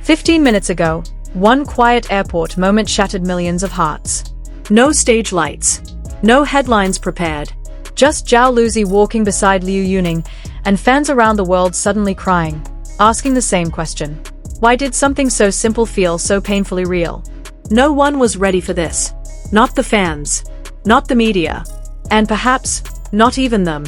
15 minutes ago, one quiet airport moment shattered millions of hearts. No stage lights. No headlines prepared. Just Zhao Lusi walking beside Liu Yuning, and fans around the world suddenly crying, asking the same question. Why did something so simple feel so painfully real? No one was ready for this. Not the fans. Not the media. And perhaps, not even them.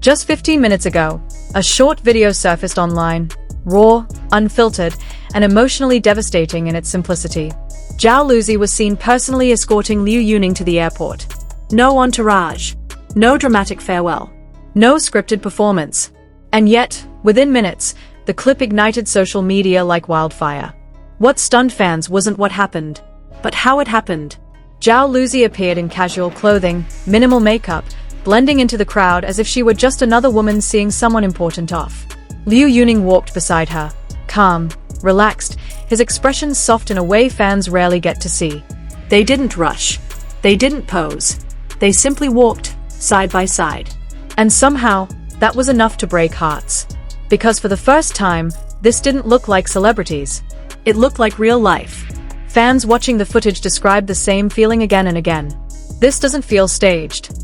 Just 15 minutes ago, a short video surfaced online, raw, unfiltered, and emotionally devastating in its simplicity. Zhao Lusi was seen personally escorting Liu Yuning to the airport. No entourage. No dramatic farewell. No scripted performance. And yet, within minutes, the clip ignited social media like wildfire. What stunned fans wasn't what happened, but how it happened. Zhao Lusi appeared in casual clothing, minimal makeup, blending into the crowd as if she were just another woman seeing someone important off. Liu Yuning walked beside her, calm, relaxed, his expressions soft in a way fans rarely get to see. They didn't rush. They didn't pose. They simply walked, side by side. And somehow, that was enough to break hearts. Because for the first time, this didn't look like celebrities. It looked like real life. Fans watching the footage described the same feeling again and again. This doesn't feel staged.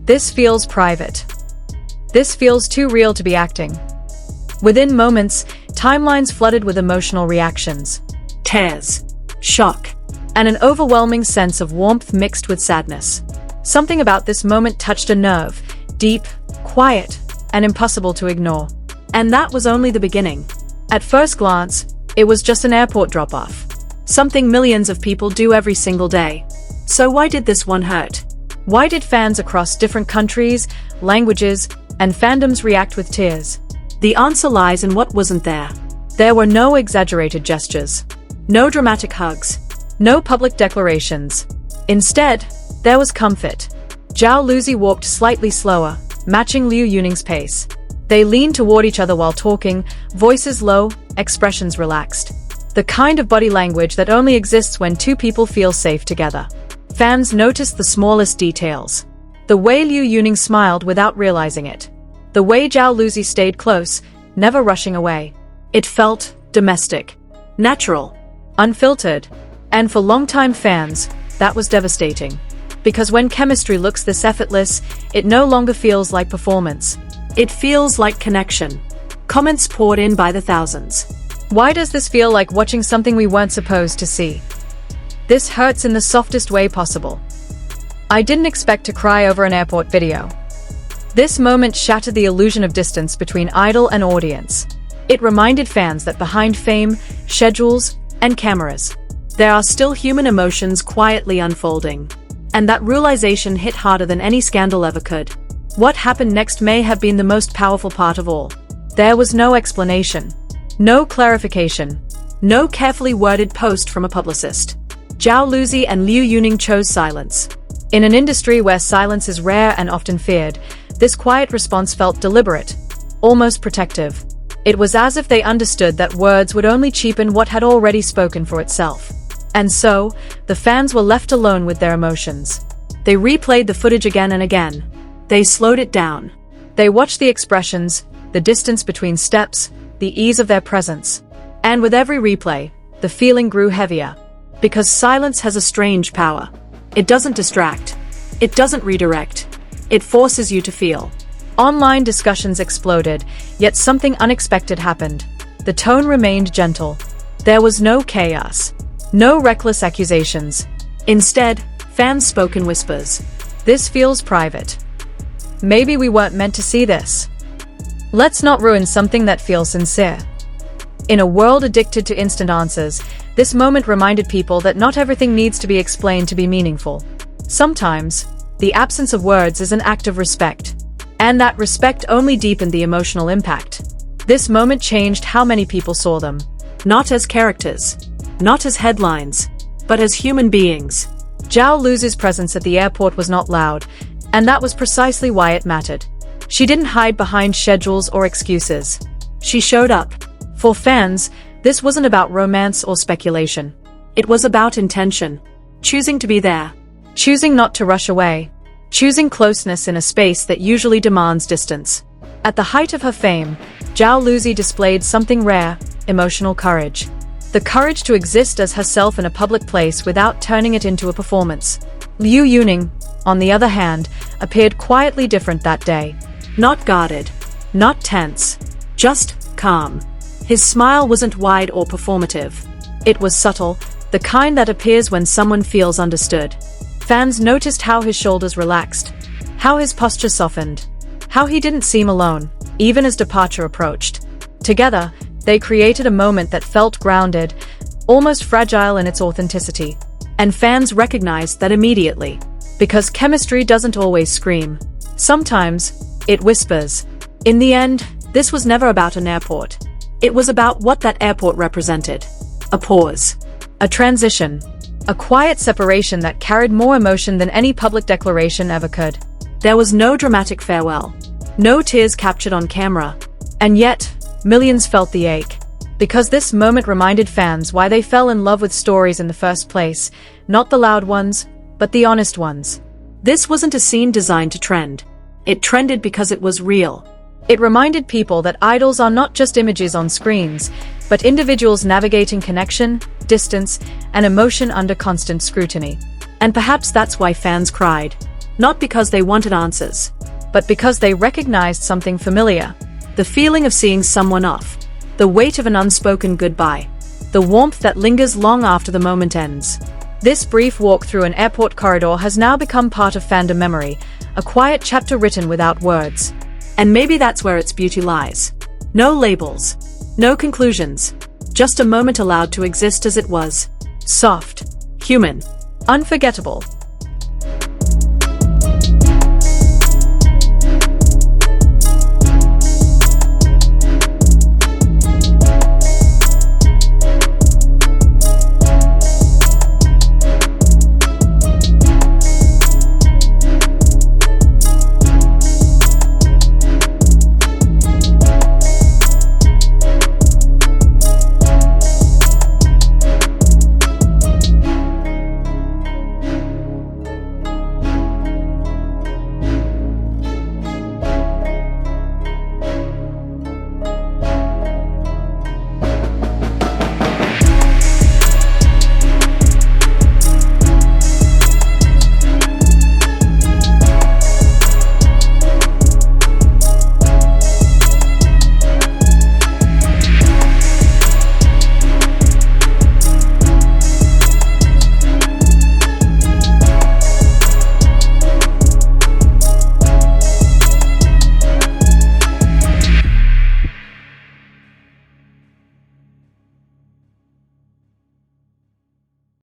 This feels private. This feels too real to be acting. Within moments, timelines flooded with emotional reactions. Tears, shock, and an overwhelming sense of warmth mixed with sadness. Something about this moment touched a nerve, deep, quiet, and impossible to ignore. And that was only the beginning. At first glance, it was just an airport drop-off. Something millions of people do every single day. So why did this one hurt? Why did fans across different countries, languages, and fandoms react with tears? The answer lies in what wasn't there. There were no exaggerated gestures. No dramatic hugs. No public declarations. Instead, there was comfort. Zhao Lusi walked slightly slower, matching Liu Yuning's pace. They leaned toward each other while talking, voices low, expressions relaxed. The kind of body language that only exists when two people feel safe together. Fans noticed the smallest details. The way Liu Yuning smiled without realizing it. The way Zhao Lusi stayed close, never rushing away. It felt domestic, natural, unfiltered. And for longtime fans, that was devastating. Because when chemistry looks this effortless, it no longer feels like performance. It feels like connection. Comments poured in by the thousands. Why does this feel like watching something we weren't supposed to see? This hurts in the softest way possible. I didn't expect to cry over an airport video. This moment shattered the illusion of distance between idol and audience. It reminded fans that behind fame, schedules, and cameras, there are still human emotions quietly unfolding. And that realization hit harder than any scandal ever could. What happened next may have been the most powerful part of all. There was no explanation. No clarification. No carefully worded post from a publicist. Zhao Lusi and Liu Yuning chose silence. In an industry where silence is rare and often feared, this quiet response felt deliberate, almost protective. It was as if they understood that words would only cheapen what had already spoken for itself. And so, the fans were left alone with their emotions. They replayed the footage again and again. They slowed it down. They watched the expressions, the distance between steps, the ease of their presence. And with every replay, the feeling grew heavier. Because silence has a strange power. It doesn't distract. It doesn't redirect. It forces you to feel. Online discussions exploded, yet something unexpected happened. The tone remained gentle. There was no chaos. No reckless accusations. Instead, fans spoke in whispers. This feels private. Maybe we weren't meant to see this. Let's not ruin something that feels sincere. In a world addicted to instant answers, this moment reminded people that not everything needs to be explained to be meaningful. Sometimes, the absence of words is an act of respect. And that respect only deepened the emotional impact. This moment changed how many people saw them. Not as characters. Not as headlines. But as human beings. Zhao Lusi's presence at the airport was not loud, and that was precisely why it mattered. She didn't hide behind schedules or excuses. She showed up. For fans, this wasn't about romance or speculation. It was about intention. Choosing to be there. Choosing not to rush away. Choosing closeness in a space that usually demands distance. At the height of her fame, Zhao Lusi displayed something rare, emotional courage. The courage to exist as herself in a public place without turning it into a performance. Liu Yuning, on the other hand, appeared quietly different that day. Not guarded, not tense, just calm. His smile wasn't wide or performative. It was subtle, the kind that appears when someone feels understood. Fans noticed how his shoulders relaxed, how his posture softened, how he didn't seem alone, even as departure approached. Together, they created a moment that felt grounded, almost fragile in its authenticity. And fans recognized that immediately. Because chemistry doesn't always scream. Sometimes, it whispers. In the end, this was never about an airport. It was about what that airport represented. A pause. A transition. A quiet separation that carried more emotion than any public declaration ever could. There was no dramatic farewell. No tears captured on camera. And yet, millions felt the ache. Because this moment reminded fans why they fell in love with stories in the first place, not the loud ones, but the honest ones. This wasn't a scene designed to trend. It trended because it was real. It reminded people that idols are not just images on screens, but individuals navigating connection, distance, and emotion under constant scrutiny. And perhaps that's why fans cried. Not because they wanted answers, but because they recognized something familiar. The feeling of seeing someone off. The weight of an unspoken goodbye. The warmth that lingers long after the moment ends. This brief walk through an airport corridor has now become part of fandom memory, a quiet chapter written without words. And maybe that's where its beauty lies. No labels. No conclusions. Just a moment allowed to exist as it was. Soft. Human. Unforgettable.